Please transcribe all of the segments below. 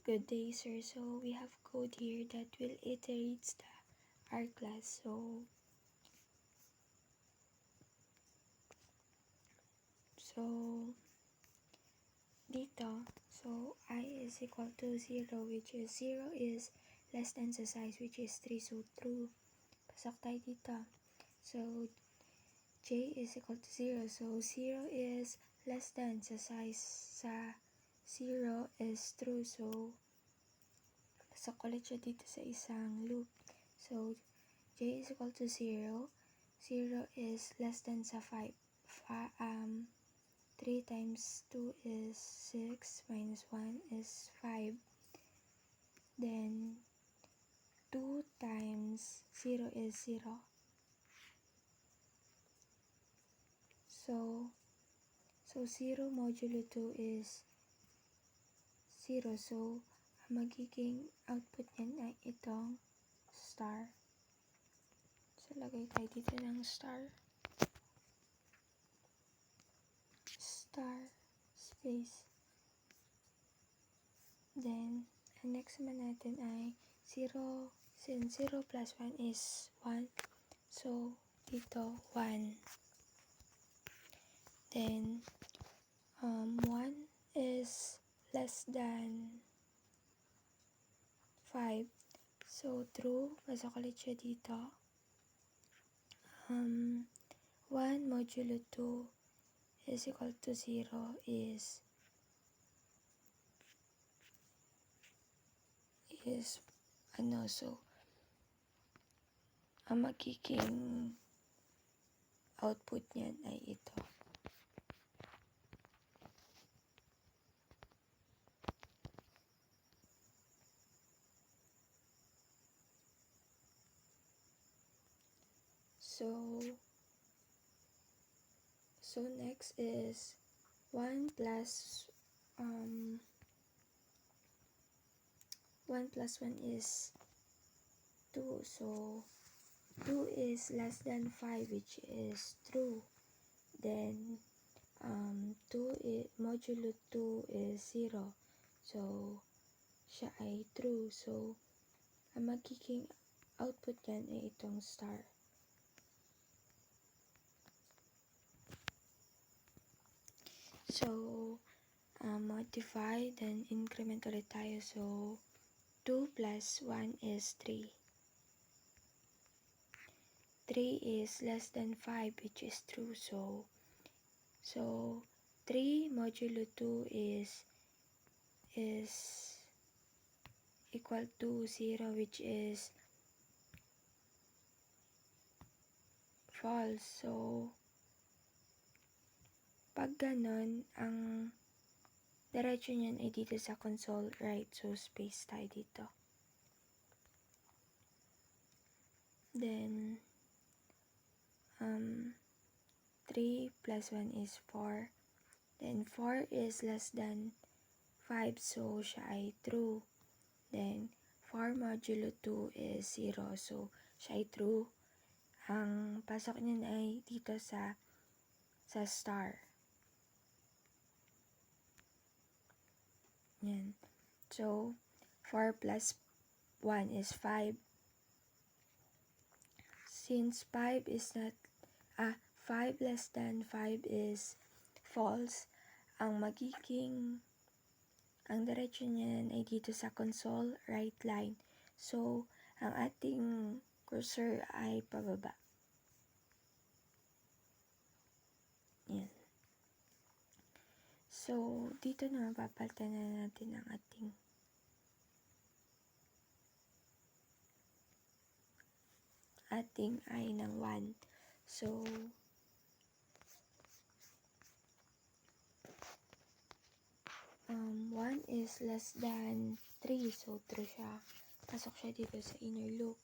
Good day, sir. So we have code here that will iterate our class. So dito, I is equal to 0, which is 0 is less than sa size, which is 3. So true. Pasok tayo dito. So j is equal to 0. So 0 is less than sa size sa 0 is true. So pasok ulit siya dito sa isang loop. So j is equal to 0. 0 is less than sa 5. 3 times 2 is 6 minus 1 is 5. Then 2 times 0 is 0. So 0 modulo 2 is 0. So ang magiging output niyan ay itong star. So lagay tayo dito ng star space. Then ang next naman natin ay 0. Since 0 plus 1 is 1, so dito 1. Then 1 is less than 5. So true. Pasok ulit siya dito. 1 modulo 2 is equal to 0 is so ang magiging output niyan ay ito. So next is 1 plus 1 is 2. So 2 is less than 5, which is true. Then 2 modulo 2 is 0. So siya ay true. So ang magiging output yan ay itong star. So modify, then increment ulit tayo. So 2 plus 1 is 3. 3 is less than 5, which is true. So 3 modulo 2 is equal to 0, which is false. So pag ganon, ang diretso niyan ay dito sa console, right? So space tayo dito. Then 3 plus 1 is 4. Then 4 is less than 5, so siya ay true. Then 4 modulo 2 is 0, so siya ay true. Ang pasok niyan ay dito sa star. Yan. So 4 plus 1 is 5. Since 5 less than 5 is false, ang diretso niyan ay dito sa console, right line. So ang ating cursor ay pababa. Yan. So dito na mapapalitan na natin ang ating I ng 1. So 1 is less than 3, so true siya. Pasok siya dito sa inner loop.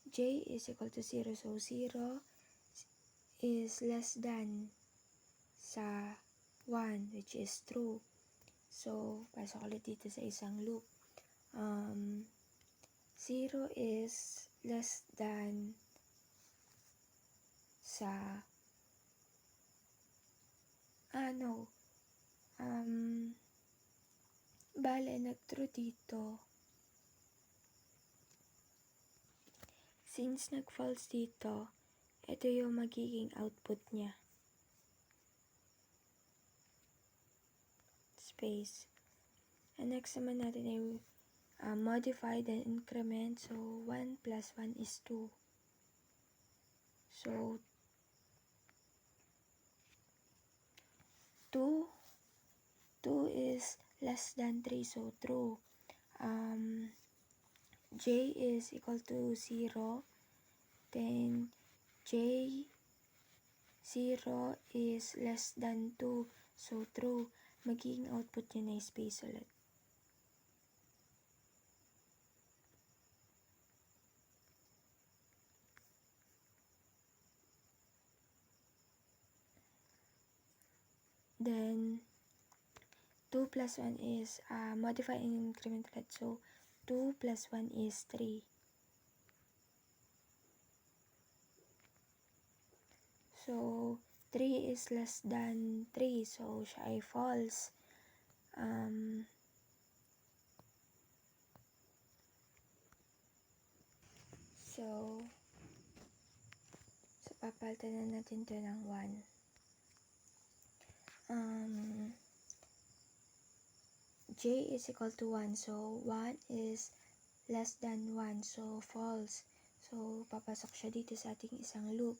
J is equal to 0, so 0 is less than sa 1, which is true. So pasok ulit dito sa isang loop. 0 is less than sa bale, nag-true dito. Since nag-false dito, ito yung magiging output niya. Space. And next naman natin ay modify then increment. So, 1 plus 1 is 2. So, 2 is less than 3. So, true. J is equal to 0. Then, J 0 is less than 2. So, true. Magiging output niya na space ulit. Then, 2 plus 1 is, modify and increment ulit. So, 2 plus 1 is 3. So, 3 is less than 3. So, siya ay false. So, papalitan na natin to ng 1. J is equal to 1. So, 1 is less than 1. So, false. So, papasok siya dito sa ating isang loop.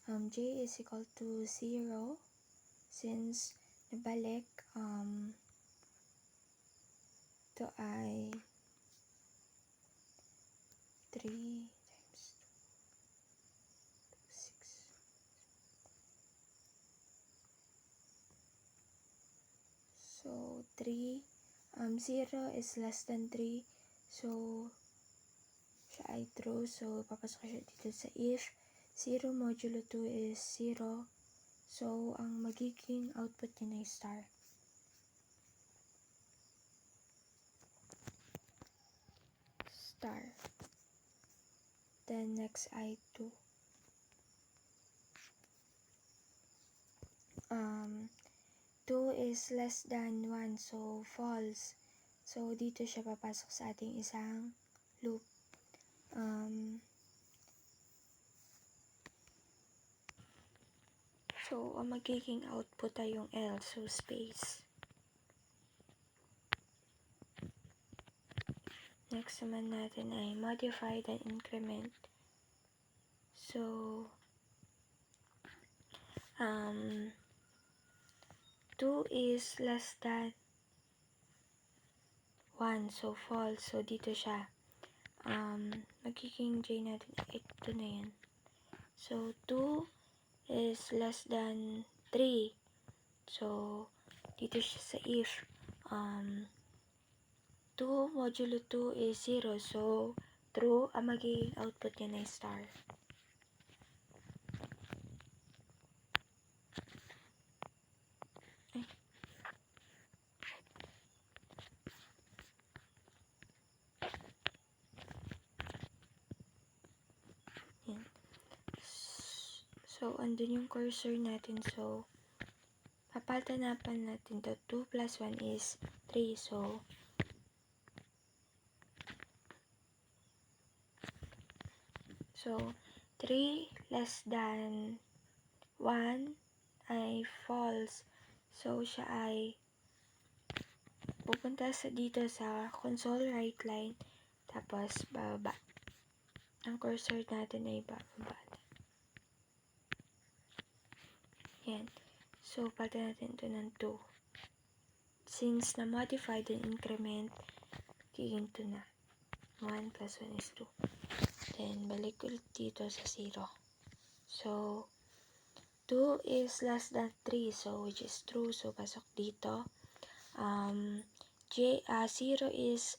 J is equal to 0. Since nabalik, ito ay 3 times 2, 6. So, 3. 0 is less than 3. So, siya ay true. So, papasok siya dito sa if. 0 modulo 2 is 0. So, ang magiging output niya ay star. Star. Then, next ay 2. 2 is less than 1. So, false. So, dito siya papasok sa ating isang loop. So, ang magiging output ay yung L. So, space. Next naman natin ay modify then increment. So, 2 is less than 1. So, false. So, dito siya. Magiging J natin. Ito na yan. So, 2 is less than 3. So, dito siya sa if. 2 modulo 2 is 0. So, true. Ang magiging output niya na star. Yan. So, andun yung cursor natin. So, papalitan natin to. 2 plus 1 is 3. So, So, 3 less than 1 ay false. So, siya ay pupunta dito sa console right line, tapos bababa. Ang cursor natin ay bababa. Yan. So, palitan natin ito ng 2. Since na-modify din increment, magiging 2 na. 1 plus 1 is 2. Then, balik ulit dito sa 0. So, 2 is less than 3. So, which is true. So, pasok dito. 0 is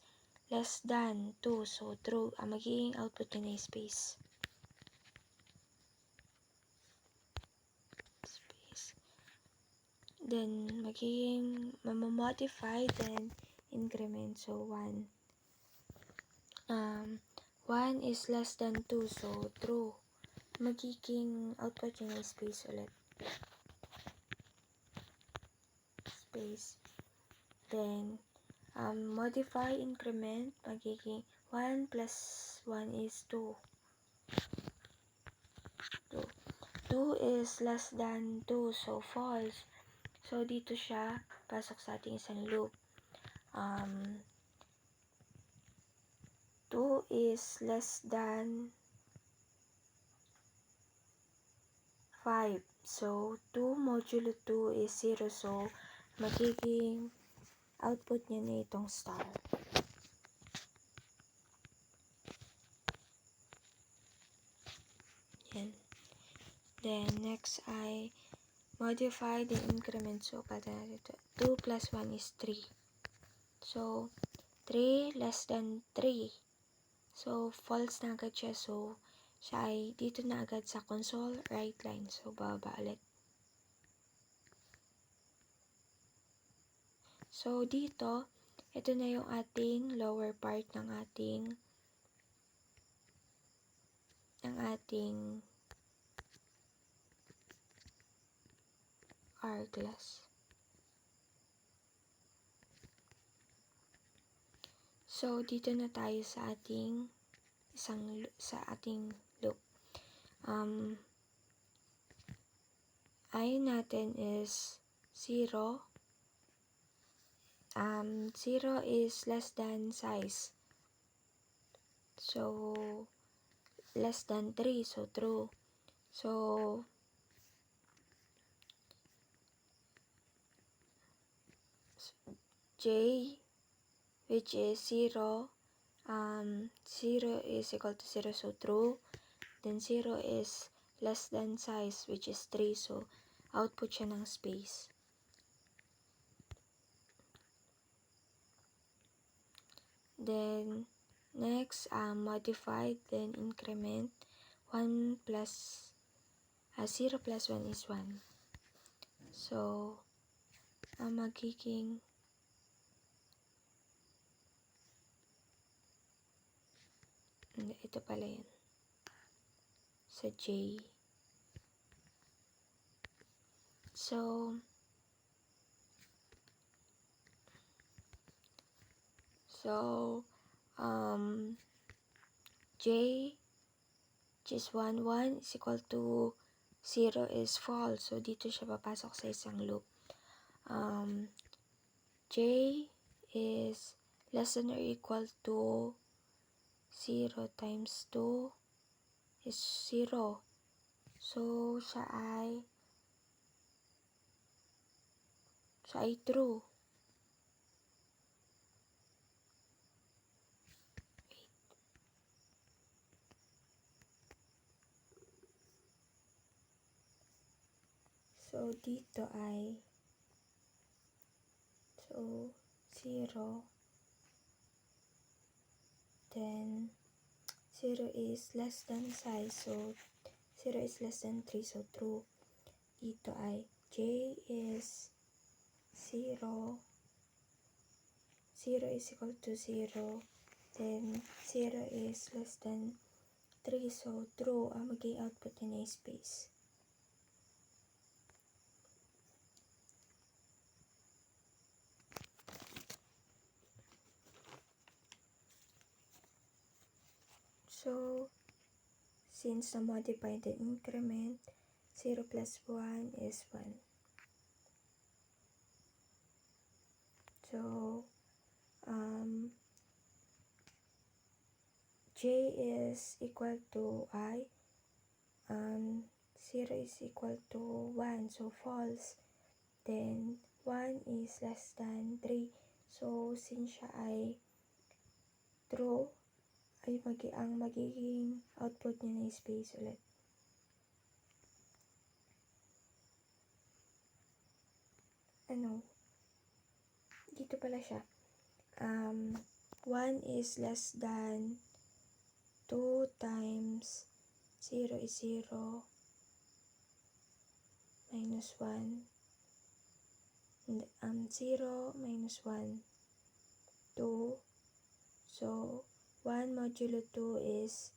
less than 2. So, true. Ang magiging output niya na space. Space. Then, magiging mamamodify, then increment. So, 1. 1 is less than 2. So, true. Magiging output niya na space ulit. Space. Then, modify increment, magiging 1 plus 1 is 2. 2 is less than 2, so false. So, dito siya, pasok sa ating isang loop. 2 is less than 5. So, 2 modulo 2 is 0. So, magiging output niya na itong star. Yan. Then, next ay modify the increment. So, pala natin ito. 2 plus 1 is 3. So, 3 less than 3. So, false na agad siya. So, siya ay dito na agad sa console right line. So, baba ulit. So, dito, ito na yung ating lower part ng ating hourglass. So, dito na tayo sa ating loop. I natin is 0. 0 is less than size. So, less than 3. So, true. So, J, which is 0, 0 is equal to 0, so true. Then 0 is less than size, which is 3, so output siya ng space. Then, next, modify, then increment. 0 plus 1 is 1. So, magiging ito pala yan. Sa J. So, J, which is 1, 1 is equal to 0 is false. So, dito siya papasok sa isang loop. J is less than or equal to 0 times 2 is 0. So, siya ay true. So, dito ay 0. Then, 0 is less than size. So, 0 is less than 3. So, true. Dito ay J is 0. 0 is equal to 0. Then, 0 is less than 3. So, true. Ang magiging output niya ay space. So, since na-modify the increment, 0 plus 1 is 1. So, J is equal to I. 0 is equal to 1. So, false. Then, 1 is less than 3. So, since siya ay true, ay ang magiging output niya na space ulit. Dito pala siya. 1 is less than 2 times 0 is 0 minus 1. 0 minus 1, 2. So, 1 modulo 2 is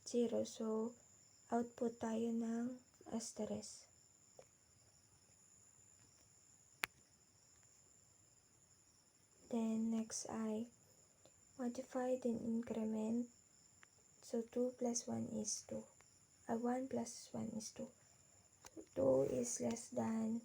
0. So, output tayo ng asterisk. Then next ay modify then increment. So 2 plus 1 is 2. 1 plus 1 is 2. 2 is less than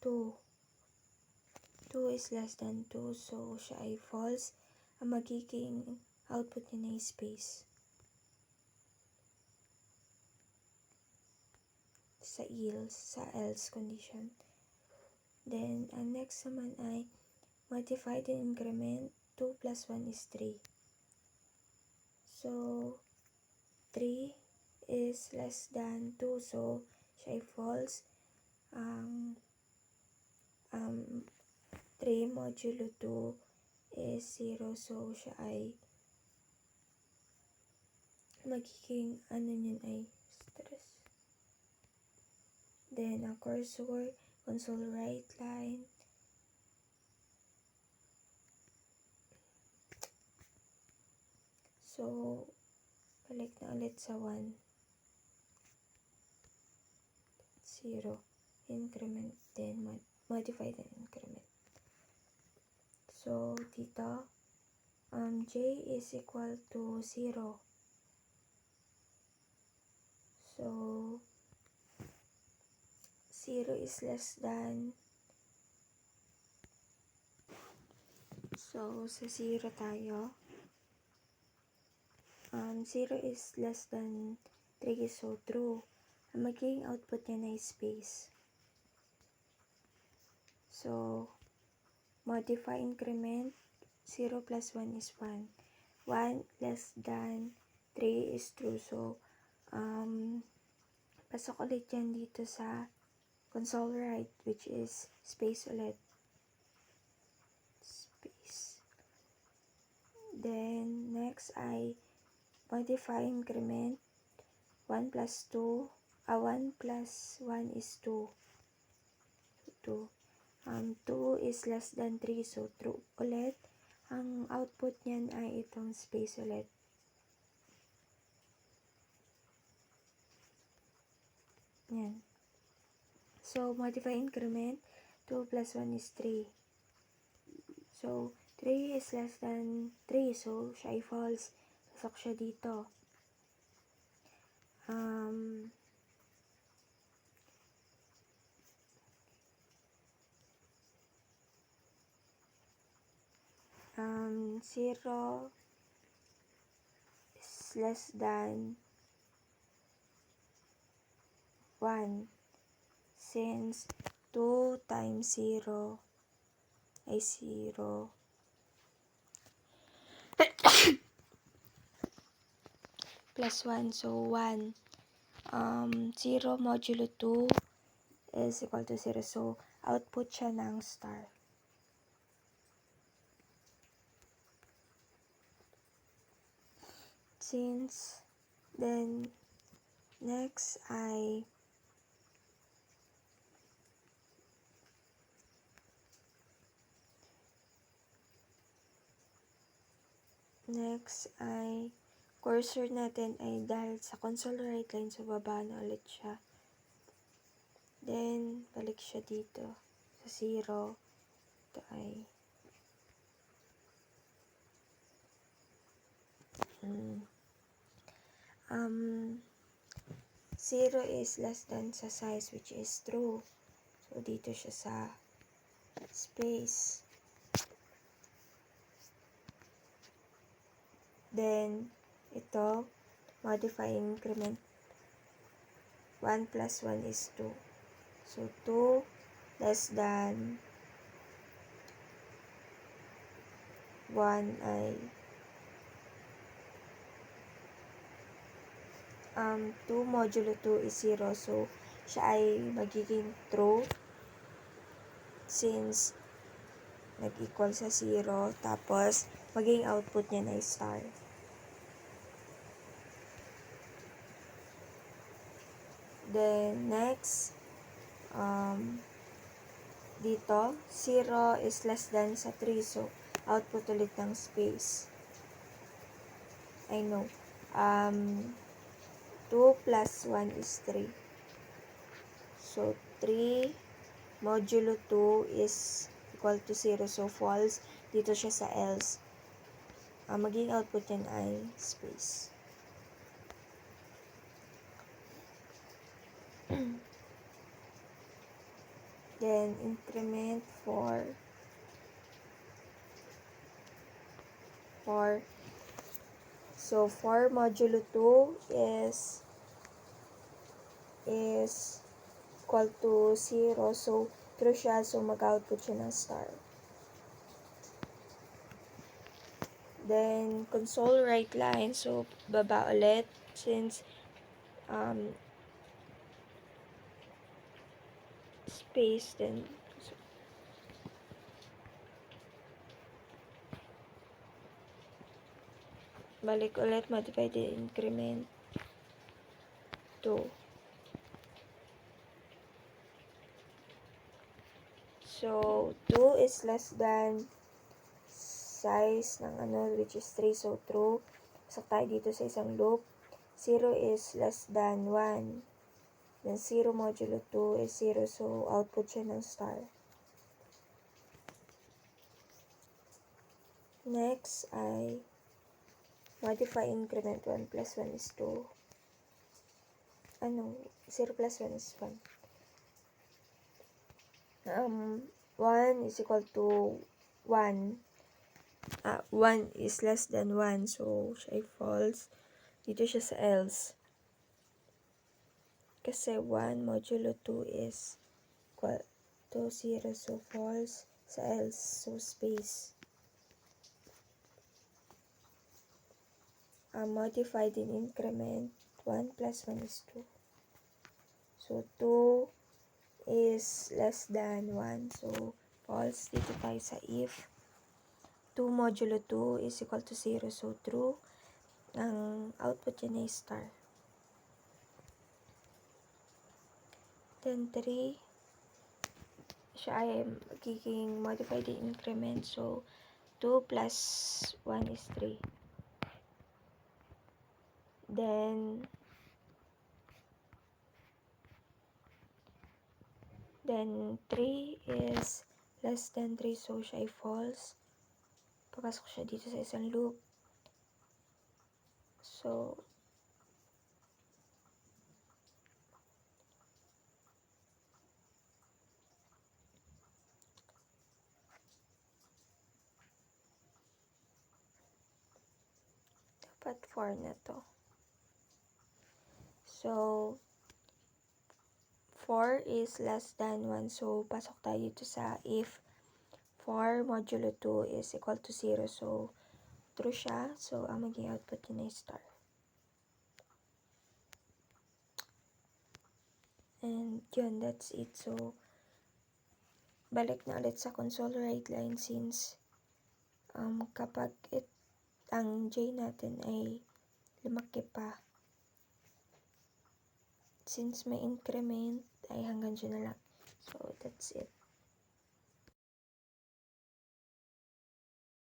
2. 2 is less than 2, so siya ay false. Ang magiging output niya na space. Sa else condition. Then, ang next naman ay modify the increment. 2 plus 1 is 3. So, 3 is less than 2, so siya ay false. 3 modulo 2 is 0, so siya ay magiging niyan ay stress. Then ang cursor, console right line. So balik na ulit sa 1, 0, increment, then modify the increment. So, dito, j is equal to 0. So, 0 is less than, so, sa 0 tayo, 0 is less than 3, so true. Ang magiging output niya na space. So, modify increment, 0 plus 1 is 1. 1 less than 3 is true. So, pasok ulit yan dito sa console right, which is space ulit. Space. Then, next ay modify increment. 1 plus 2 is 2. 2. 2 is less than 3, so true ulit. Ang output niyan ay itong space ulit. Yan. So, modify increment, 2 plus 1 is 3. So, 3 is less than 3, so siya ay false. Pasok siya dito. 0 is less than 1 since 2 times 0 ay 0 plus 1, so 1. 0 modulo 2 is equal to 0, so output siya ng star. Since, then, next ay cursor natin ay dahil sa console right line, so baba na ulit siya. Then, balik siya dito sa 0. Ito ay 0 is less than sa size, which is true. So, dito siya sa space. Then, ito, modify increment. 1 plus 1 is 2. So, 2 less than 1 ay 2 modulo 2 is 0. So, siya ay magiging true since nag-equal sa 0. Tapos, magiging output niya na star. Then, next, dito, 0 is less than sa 3. So, output ulit ng space. I know. 2 plus 1 is 3. So, 3 modulo 2 is equal to 0. So, false. Dito siya sa else. Maging output yan ay space. Then, increment for 4. So, 4 modulo 2 is equal to 0. So, true siya. So, mag-output siya ng star. Then, console right line. So, baba ulit. Since, space, then, so, balik ulit. Modify the increment. 2. So, 2 is less than size ng which is 3. So, true. Pasok tayo dito sa isang loop. 0 is less than 1. Then, 0 modulo 2 is 0. So, output siya ng star. Next ay modify increment 1 plus 1 is 2. 0 plus 1 is 1. 1 is equal to 1. 1 is less than 1. So, siya ay false. Dito siya sa else. Kasi 1 modulo 2 is equal to 0. So, false. Sa else. So, space. Modify din increment 1 plus 1 is 2. So, 2 is less than 1. So, false. Dito tayo sa if. 2 modulo 2 is equal to 0. So, true. Ang output yan ay star. Then, 3. Siya ay magiging modify the increment. So, 2 plus 1 is 3. Then 3 is less than 3. So, siya ay false. Papasok siya dito sa isang loop. So, dapat 4 na to. So, 4 is less than 1. So, pasok tayo dito sa if 4 modulo 2 is equal to 0. So, true siya. So, ang maging output yun ay star. And yun, that's it. So, balik na ulit sa console right line since kapag ang J natin ay lumaki pa. Since may increment, ay hanggang dyan na lang. So, that's it.